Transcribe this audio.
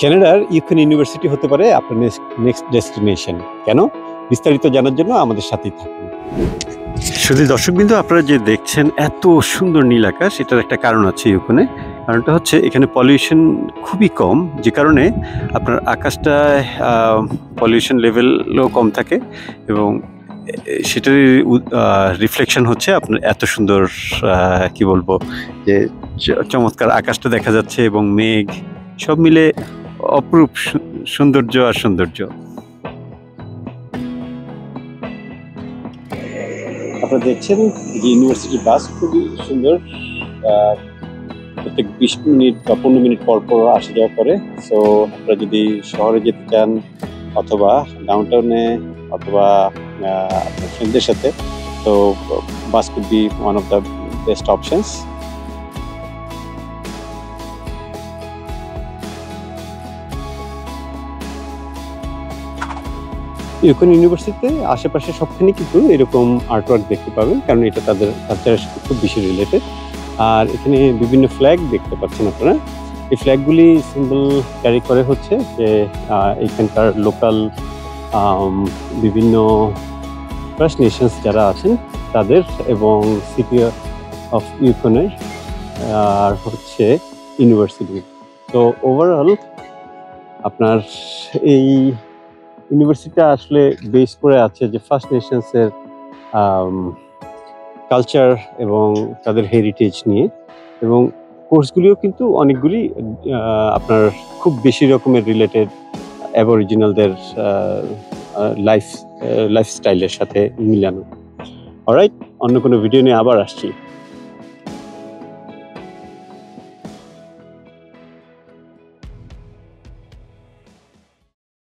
কানাডার Yuken university হতে পারে আপনার নেক্সট ডেস্টিনেশন। কেন? বিস্তারিত জানার জন্য আমাদের সাথেই থাকুন। শুধু দর্শকবৃন্দ, আপনারা যে দেখছেন এত সুন্দর নীল আকাশ, এটার একটা কারণ আছে ইউকেনে। কারণটা হচ্ছে এখানে পলিউশন খুবই কম, যে কারণে আপনার আকাশটায় পলিউশন লেভেলও কম থাকে এবং সেটার রিফ্লেকশন হচ্ছে আপনার এত সুন্দর কি বলবো, যে চমৎকার আকাশটা দেখা যাচ্ছে এবং মেঘ সব মিলে অপরূপ সৌন্দর্য আর সৌন্দর্য। আপনারা দেখছেন যে ইউনিভার্সিটির বাস খুবই সুন্দর, প্রত্যেক 20 মিনিট বা 15 মিনিট পর পর আসা যাওয়া করে। সো আপনারা যদি শহরে যেতে চান অথবা ডাউনটাউনে অথবা আপনার ফ্রেন্ডদের সাথে, তো bus could be one of the best options. ইউকেন ইউনিভার্সিটিতে আশেপাশে সবখানে কিন্তু এরকম আর্টওয়ার্ক দেখতে পাবেন, কারণ এটা তাদের কালচারের সাথে খুব বেশি রিলেটেড। আর এখানে বিভিন্ন ফ্ল্যাগ দেখতে পাচ্ছেন আপনারা। এই ফ্ল্যাগগুলি সিম্বল ক্যারি করে হচ্ছে যে এখানকার লোকাল বিভিন্ন ফার্স্ট নেশনস যারা আছেন তাদের, এবং সিটি অফ ইউকেনের, আর হচ্ছে ইউনিভার্সিটি। তো ওভারঅল আপনার এই ইউনিভার্সিটিটা আসলে বেস করে আছে যে ফার্স্ট নেশনসের কালচার এবং তাদের হেরিটেজ নিয়ে, এবং কোর্সগুলিও কিন্তু অনেকগুলি আপনার খুব বেশি রকমের রিলেটেড অ্যাবরিজিনালদের লাইফস্টাইলের সাথে মিলানো। অলরাইট, অন্য কোনো ভিডিও নিয়ে আবার আসছি।